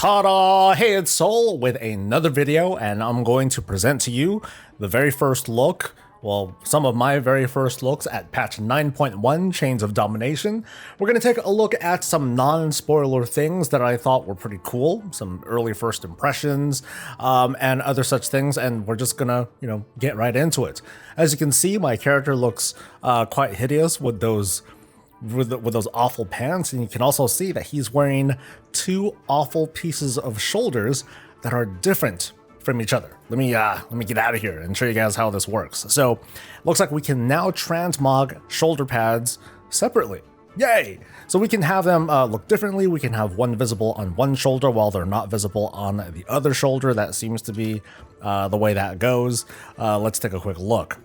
Ta-da! Hey, it's Soul with another video, and I'm going to present to you the very first look, well, some of my very first looks at patch 9.1, Chains of Domination. We're going to take a look at some non-spoiler things that I thought were pretty cool, some early first impressions, and other such things, and we're just gonna, get right into it. As you can see, my character looks quite hideous with those awful pants, and you can also see that he's wearing two awful pieces of shoulders that are different from each other. Let me get out of here and show you guys how this works. So, looks like we can now transmog shoulder pads separately. Yay! So we can have them look differently. We can have one visible on one shoulder while they're not visible on the other shoulder. That seems to be the way that goes. Let's take a quick look.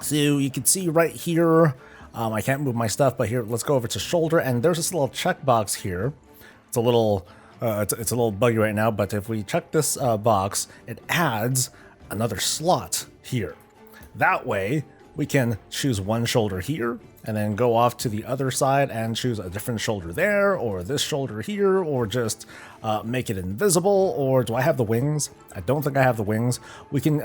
So you can see right here, I can't move my stuff, but here, let's go over to shoulder, and there's this little checkbox here. It's a little, it's a little buggy right now, but if we check this box, it adds another slot here. That way, we can choose one shoulder here, and then go off to the other side and choose a different shoulder there, or this shoulder here, or just make it invisible. Or do I have the wings? I don't think I have the wings. We can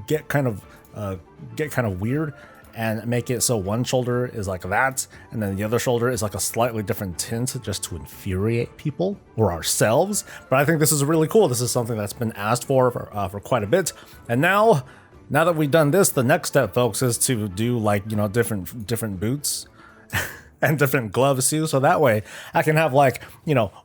get kind of weird and make it so one shoulder is like that, and then the other shoulder is like a slightly different tint just to infuriate people or ourselves. But I think this is really cool. This is something that's been asked for quite a bit. And now that we've done this, the next step, folks, is to do like, different boots and different gloves too. So that way I can have like,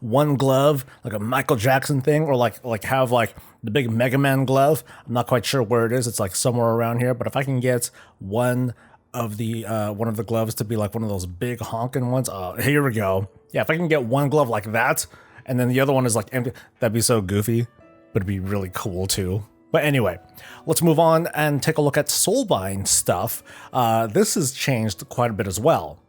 one glove, like a Michael Jackson thing, or like have like the big Mega Man glove. I'm not quite sure where it is. It's like somewhere around here. But if I can get one of the gloves to be like one of those big honking ones, here we go. Yeah, if I can get one glove like that, and then the other one is like empty, that'd be so goofy, but it'd be really cool too. But anyway, let's move on and take a look at soulbind stuff. This has changed quite a bit as well.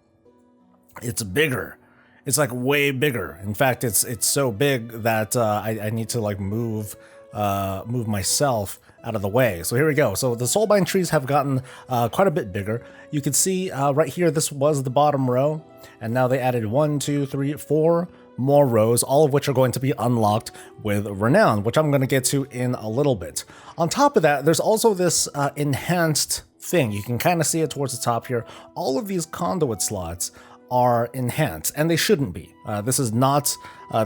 It's bigger. It's like way bigger. In fact, it's so big that I need to like move myself out of the way. So here we go. So the soulbind trees have gotten quite a bit bigger. You can see right here, this was the bottom row, and now they added 1, 2, 3, 4 more rows, all of which are going to be unlocked with Renown, which I'm going to get to in a little bit. On top of that, there's also this enhanced thing. You can kind of see it towards the top here. All of these conduit slots are enhanced, and they shouldn't be. This is not,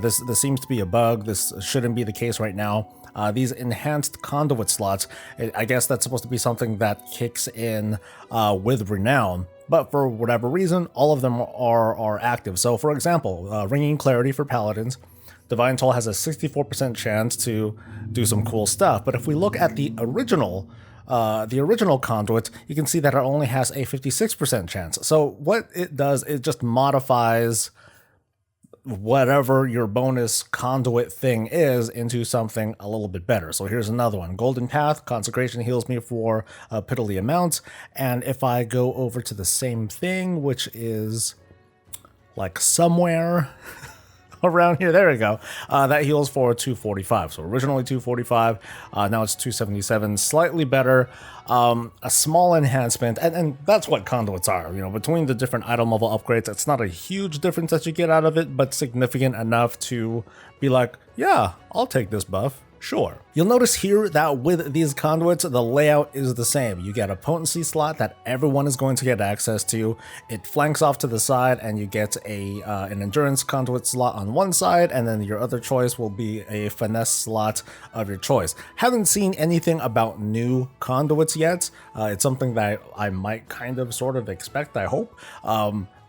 this seems to be a bug. This shouldn't be the case right now. These enhanced conduit slots, I guess that's supposed to be something that kicks in with Renown, but for whatever reason, all of them are active. So for example, Ringing Clarity for Paladins, Divine Toll has a 64% chance to do some cool stuff, but if we look at the original conduit, you can see that it only has a 56% chance. So what it does, it just modifies whatever your bonus conduit thing is into something a little bit better. So here's another one. Golden Path, Consecration heals me for a piddly amount. And if I go over to the same thing, which is like somewhere around here, there we go, that heals for 245. So originally 245, now it's 277, slightly better, a small enhancement, and that's what conduits are. Between the different item level upgrades, it's not a huge difference that you get out of it, but significant enough to be like, yeah, I'll take this buff. Sure. You'll notice here that with these conduits, the layout is the same. You get a potency slot that everyone is going to get access to. It flanks off to the side, and you get an endurance conduit slot on one side, and then your other choice will be a finesse slot of your choice. Haven't seen anything about new conduits yet. It's something that I might kind of sort of expect, I hope.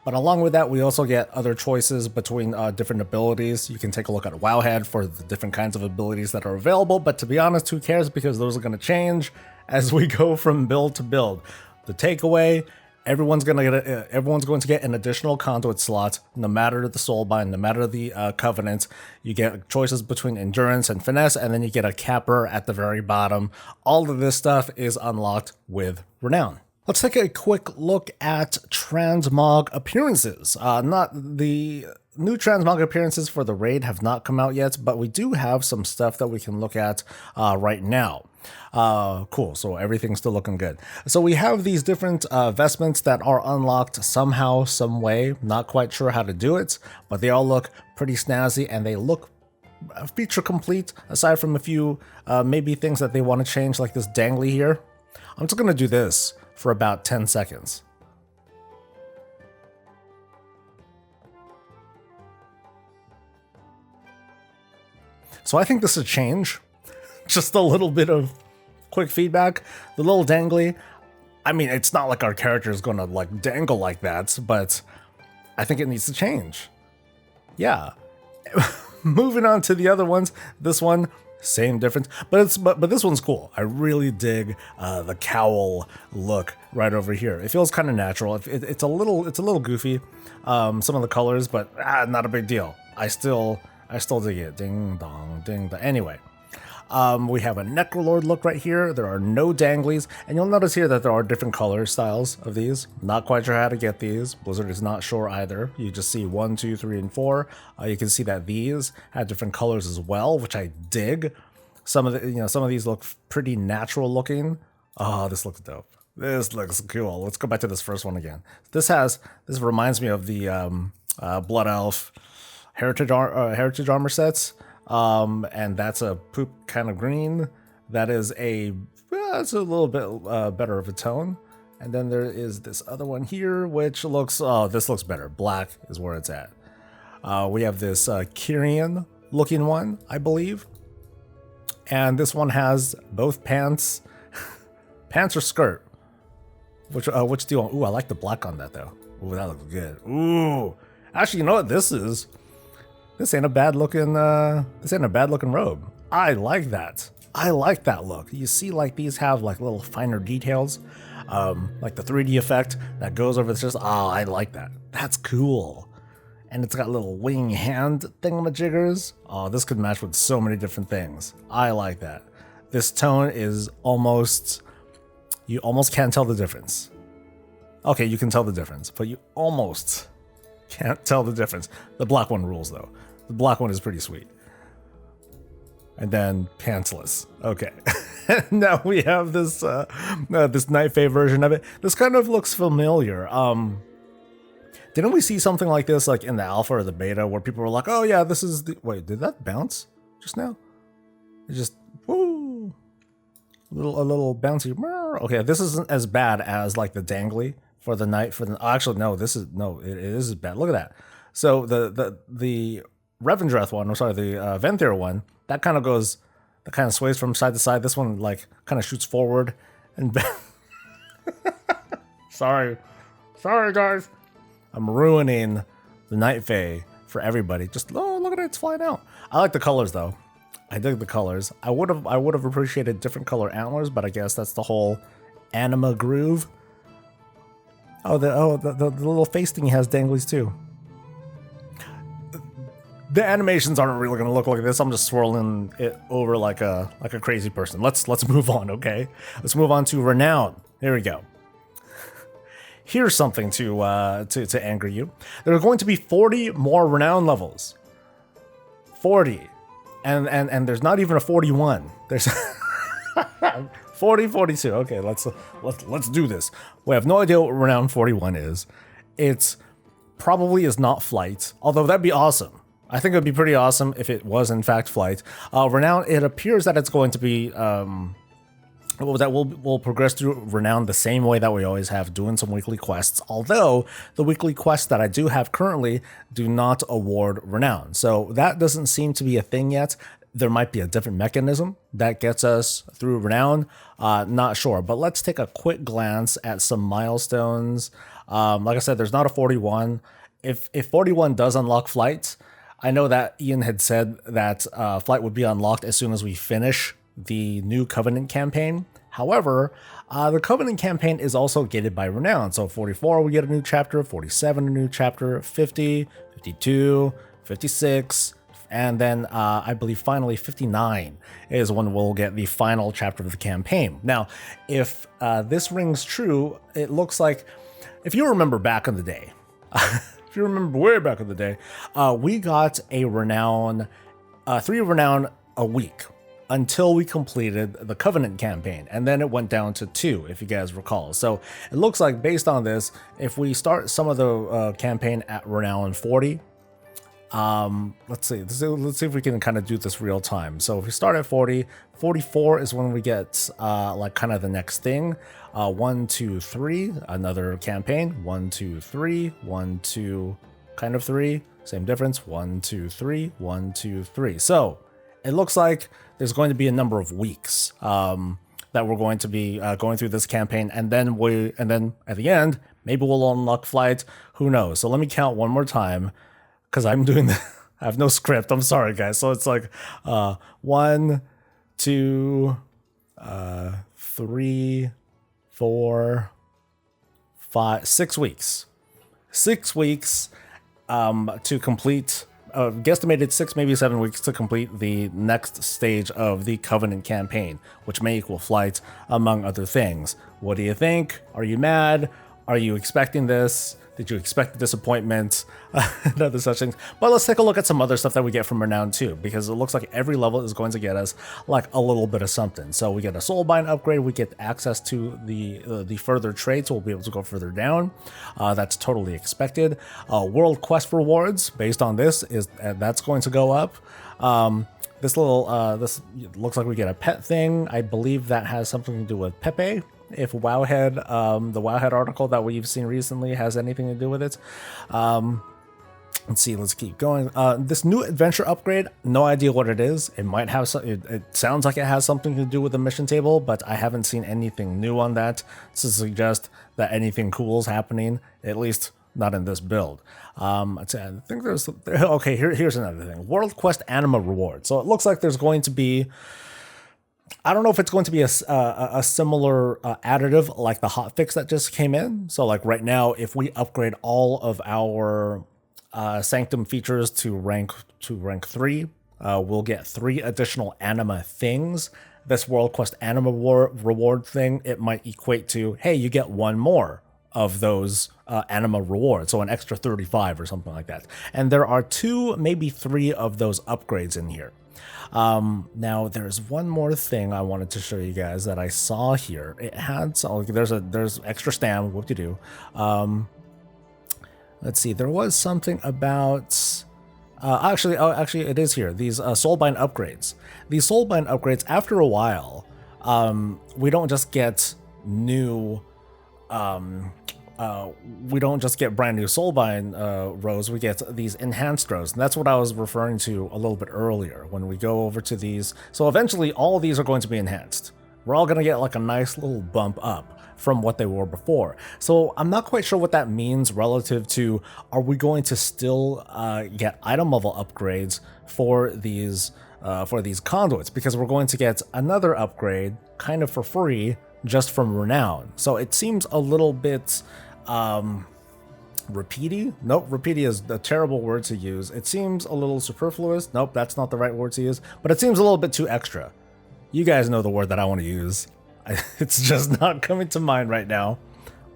But along with that, we also get other choices between different abilities. You can take a look at Wowhead for the different kinds of abilities that are available, but to be honest, who cares, because those are going to change as we go from build to build. The takeaway, everyone's going to get an additional conduit slot, no matter the soulbind, no matter the covenant. You get choices between endurance and finesse, and then you get a capper at the very bottom. All of this stuff is unlocked with Renown. Let's take a quick look at transmog appearances. Not the new transmog appearances for the raid have not come out yet, but we do have some stuff that we can look at right now. Cool, so everything's still looking good. So we have these different vestments that are unlocked somehow, some way. Not quite sure how to do it, but they all look pretty snazzy, and they look feature complete, aside from a few maybe things that they want to change, like this dangly here. I'm just gonna do this for about 10 seconds. So I think this is a change. Just a little bit of quick feedback. The little dangly, I mean, it's not like our character is gonna like dangle like that, but I think it needs to change. Yeah. Moving on to the other ones. This one, same difference, but this one's cool. I really dig the cowl look right over here. It feels kind of natural. It's a little goofy, some of the colors, but not a big deal. I still dig it. Ding dong, ding dong. Anyway, we have a Necrolord look right here. There are no danglies, and you'll notice here that there are different color styles of these. Not quite sure how to get these. Blizzard is not sure either. You just see 1, 2, 3, and 4. You can see that these have different colors as well, which I dig. Some of these look pretty natural looking. Oh, this looks dope. This looks cool. Let's go back to this first one again. This reminds me of the Blood Elf Heritage armor sets. And that's a poop kind of green. That is it's a little bit better of a tone. And then there is this other one here, which looks, this looks better. Black is where it's at. We have this Kyrian looking one, I believe. And this one has both pants, pants or skirt. Which do you want? Ooh, I like the black on that though. Ooh, that looks good. Ooh, actually, you know what this is? This ain't a bad looking robe. I like that. I like that look. You see, like these have like little finer details, like the 3D effect that goes over the chest. Oh, I like that. That's cool. And it's got little wing hand thingamajiggers. Oh, this could match with so many different things. I like that. This tone is you almost can't tell the difference. Okay, you can tell the difference, but you almost can't tell the difference. The black one rules though. The black one is pretty sweet. And then pantsless. Okay. Now we have this this Night Fae version of it. This kind of looks familiar. Didn't we see something like this like in the alpha or the beta where people were like, "Oh yeah, this is the..." Wait, did that bounce just now? It just woo. A little bouncy. Okay, this isn't as bad as like the dangly for the night actually no, it is bad. Look at that. So the Revendreth one, I'm sorry, the Venthyr one, that kind of sways from side to side. This one like kind of shoots forward and sorry guys, I'm ruining the Night Fae for everybody. Just look at it, it's flying out. I like the colors though. I dig the colors. I would have appreciated different color antlers, but I guess that's the whole anima groove. The little face thing has danglies too. The animations aren't really gonna look like this. I'm just swirling it over like a crazy person. Let's move on, okay? Let's move on to Renown. Here we go. Here's something to anger you. There are going to be 40 more Renown levels. 40. And there's not even a 41. There's 40, 42. Okay, let's do this. We have no idea what Renown 41 is. It's probably is not flight, although that'd be awesome. I think it would be pretty awesome if it was in fact flight. Renown, it appears that it's going to be that we'll progress through Renown the same way that we always have, doing some weekly quests, although the weekly quests that I do have currently do not award Renown. So that doesn't seem to be a thing yet. There might be a different mechanism that gets us through Renown. Not sure, but let's take a quick glance at some milestones. Like I said, there's not a 41. If 41 does unlock flight, I know that Ian had said that flight would be unlocked as soon as we finish the new Covenant campaign. However, the Covenant campaign is also gated by Renown. So 44, we get a new chapter, 47, a new chapter, 50, 52, 56, and then I believe finally 59 is when we'll get the final chapter of the campaign. Now, if this rings true, it looks like, if you remember back in the day, if you remember way back in the day, we got a Renown, 3 Renown a week until we completed the Covenant campaign, and then it went down to 2, if you guys recall. So it looks like based on this, if we start some of the campaign at Renown 40, Let's see if we can kind of do this real time. So if we start at 40, 44 is when we get like kind of the next thing. 1, 2, 3, another campaign. 1, 2, 3, 1, 2, kind of 3, same difference. 1, 2, 3, 1, 2, 3. So it looks like there's going to be a number of weeks that we're going to be going through this campaign, and then at the end maybe we'll unlock flight. Who knows? So let me count one more time, because I'm doing the I have no script. I'm sorry, guys. So it's like 1, 2, 3, 4, 5, 6 weeks. 6 weeks to complete. Guesstimated 6, maybe 7 weeks to complete the next stage of the Covenant campaign, which may equal flight, among other things. What do you think? Are you mad? Are you expecting this? Did you expect the disappointment? And other such things. But let's take a look at some other stuff that we get from Renown too, because it looks like every level is going to get us like a little bit of something. So we get a Soulbind upgrade, we get access to the further traits, so we'll be able to go further down. That's totally expected. World Quest rewards based on this that's going to go up. This looks like we get a pet thing. I believe that has something to do with Pepe. If Wowhead, the Wowhead article that we've seen recently has anything to do with it. Let's see, let's keep going. This new adventure upgrade, no idea what it is. It might have some, it sounds like it has something to do with the mission table, but I haven't seen anything new on that to suggest that anything cool is happening, at least not in this build. I think there's, okay, here's another thing. World Quest Anima reward. So it looks like there's going to be, I don't know if it's going to be a similar additive like the hotfix that just came in. So like right now, if we upgrade all of our Sanctum features to rank 3, we'll get 3 additional anima things. This World Quest Anima reward thing, it might equate to, hey, you get 1 more of those anima rewards, so an extra 35 or something like that. And there are 2, maybe 3 of those upgrades in here. Now there's one more thing I wanted to show you guys that I saw here. It had some, there's extra stam, whoop-de-doo. Let's see, there was something about actually it is here. These Soulbind upgrades. These Soulbind upgrades, after a while, we don't just get new we don't just get brand new Soulbind rows, we get these enhanced rows. And that's what I was referring to a little bit earlier when we go over to these. So eventually all of these are going to be enhanced. We're all going to get like a nice little bump up from what they were before. So I'm not quite sure what that means relative to, are we going to still get item level upgrades for these conduits? Because we're going to get another upgrade kind of for free just from Renown. So it seems a little bit repeaty. Nope, repeaty is a terrible word to use. It seems a little superfluous. Nope, that's not the right word to use, but it seems a little bit too extra. You guys know the word that I want to use. It's just not coming to mind right now,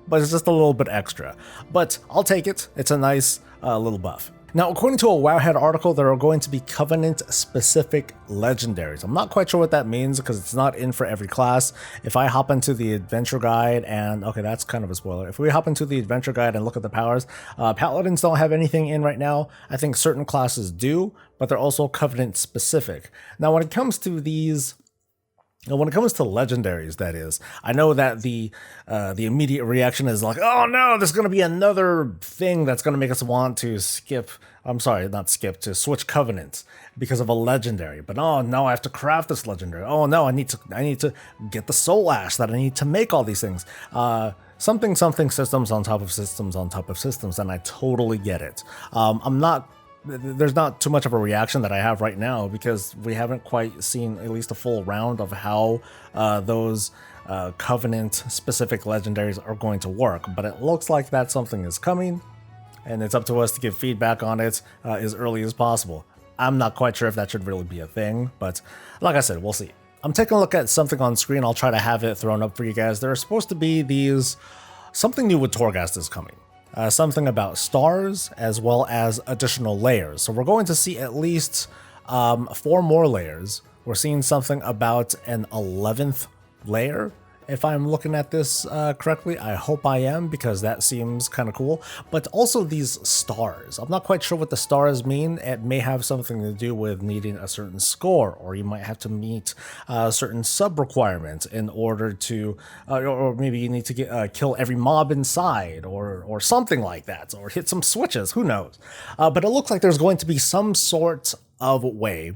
but it's just a little bit extra. But I'll take it. It's a nice little buff. Now, according to a Wowhead article, there are going to be Covenant-specific legendaries. I'm not quite sure what that means because it's not in for every class. If I hop into the adventure guide and, okay, that's kind of a spoiler. If we hop into the adventure guide and look at the powers, Paladins don't have anything in right now. I think certain classes do, but they're also Covenant-specific. Now, when it comes to these... When it comes to legendaries, that is, I know that the immediate reaction is like, oh no, there's going to be another thing that's going to make us want to skip, I'm sorry, not skip, to switch covenants because of a legendary. But oh no, I have to craft this legendary. Oh no, I need to get the soul ash that I need to make all these things. Something systems on top of systems on top of systems, and I totally get it. There's not too much of a reaction that I have right now because we haven't quite seen at least a full round of how those Covenant-specific legendaries are going to work. But it looks like that something is coming, and it's up to us to give feedback on it as early as possible. I'm not quite sure if that should really be a thing, but like I said, we'll see. I'm taking a look at something on screen. I'll try to have it thrown up for you guys. There are supposed to be these... Something new with Torghast is coming. Something about stars as well as additional layers. So we're going to see at least 4 more layers. We're seeing something about an 11th layer, if I'm looking at this correctly. I hope I am, because that seems kind of cool. But also these stars. I'm not quite sure what the stars mean. It may have something to do with needing a certain score, or you might have to meet certain sub requirements in order to, or maybe you need to get kill every mob inside, or something like that, or hit some switches. Who knows? But it looks like there's going to be some sort of way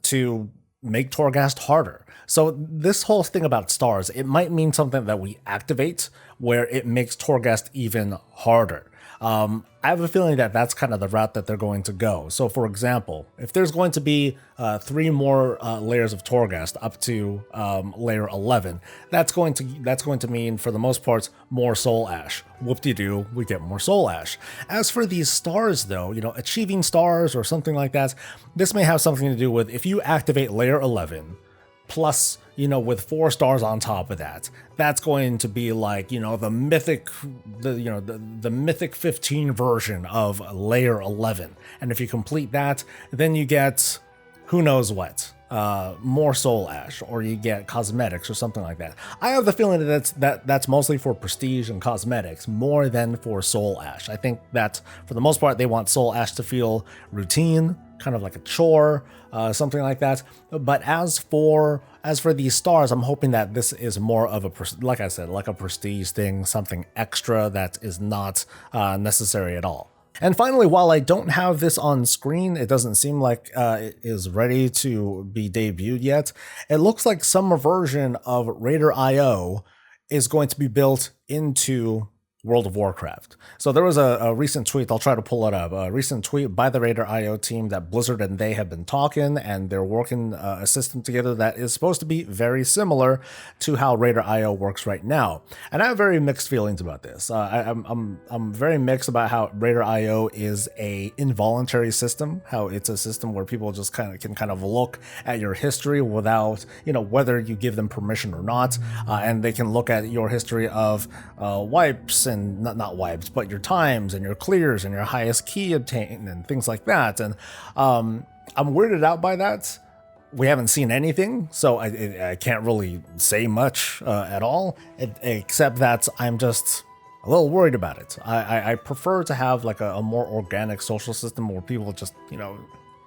to make Torghast harder. So this whole thing about stars, it might mean something that we activate where it makes Torghast even harder. I have a feeling that that's kind of the route that they're going to go. So for example, if there's going to be 3 more layers of Torghast up to layer 11, that's going to mean, for the most part, more Soul Ash. Whoop-de-doo, we get more Soul Ash. As for these stars though, you know, achieving stars or something like that, this may have something to do with if you activate layer 11, plus, you know, with 4 stars on top of that, that's going to be like, you know, the mythic 15 version of layer 11. And if you complete that, then you get who knows what, more Soul Ash, or you get cosmetics or something like that. I have the feeling that that's mostly for prestige and cosmetics more than for Soul Ash. I think that for the most part they want Soul Ash to feel routine, kind of like a chore, something like that. But as for these stars, I'm hoping that this is more of a, like I said, like a prestige thing, something extra that is not necessary at all. And finally, while I don't have this on screen, it doesn't seem like it is ready to be debuted yet. It looks like some version of Raider.io is going to be built into World of Warcraft. So there was a recent tweet, I'll try to pull it up, a recent tweet by the Raider.io team that Blizzard and they have been talking, and they're working a system together that is supposed to be very similar to how Raider.io works right now. And I have very mixed feelings about this. I'm very mixed about how Raider.io is a involuntary system, how it's a system where people just can kind of look at your history without, you know, whether you give them permission or not, and they can look at your history of wipes and not wipes, but your times and your clears and your highest key obtained and things like that. And I'm weirded out by that. We haven't seen anything, so I can't really say much at all, except that I'm just a little worried about it. I prefer to have like a more organic social system where people just, you know,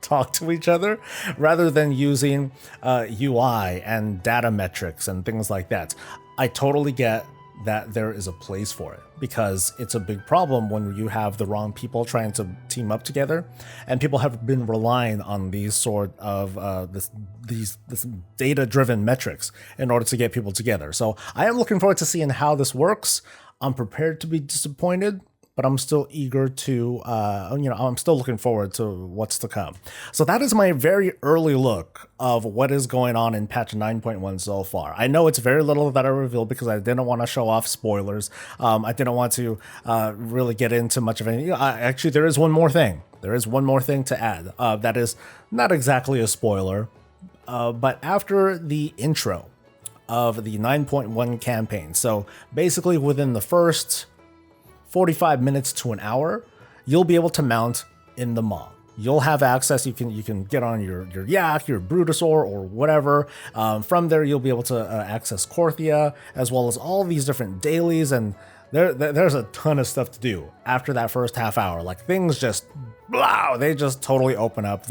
talk to each other rather than using UI and data metrics and things like that. I totally get that there is a place for it, because it's a big problem when you have the wrong people trying to team up together, and people have been relying on these sort of this data-driven metrics in order to get people together. So I am looking forward to seeing how this works. I'm prepared to be disappointed, but I'm still eager to, I'm still looking forward to what's to come. So that is my very early look of what is going on in patch 9.1 so far. I know it's very little that I revealed because I didn't want to show off spoilers. I didn't want to really get into much of anything. Actually, there is one more thing. There is one more thing to add that is not exactly a spoiler, but after the intro of the 9.1 campaign, so basically within the first 45 minutes to an hour, you'll be able to mount in the Maw. You'll have access. You can get on your Yak, your Brutosaur, or whatever. From there, you'll be able to access Korthia, as well as all these different dailies, and there's a ton of stuff to do after that first half hour. Like, things just, wow, they just totally open up.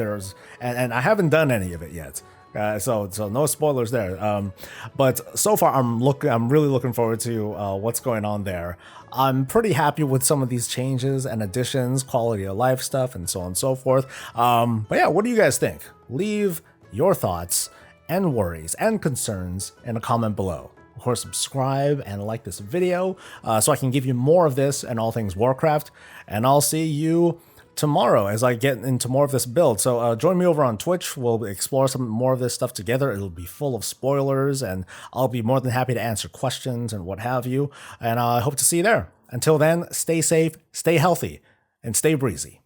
And I haven't done any of it yet. So no spoilers there. But so far, I'm really looking forward to what's going on there. I'm pretty happy with some of these changes and additions, quality of life stuff, and so on and so forth. But yeah, what do you guys think? Leave your thoughts and worries and concerns in a comment below. Of course, subscribe and like this video so I can give you more of this and all things Warcraft. And I'll see you tomorrow as I get into more of this build. So join me over on Twitch. We'll explore some more of this stuff together. It'll be full of spoilers, and I'll be more than happy to answer questions and what have you. And I hope to see you there. Until then, stay safe, stay healthy, and stay breezy.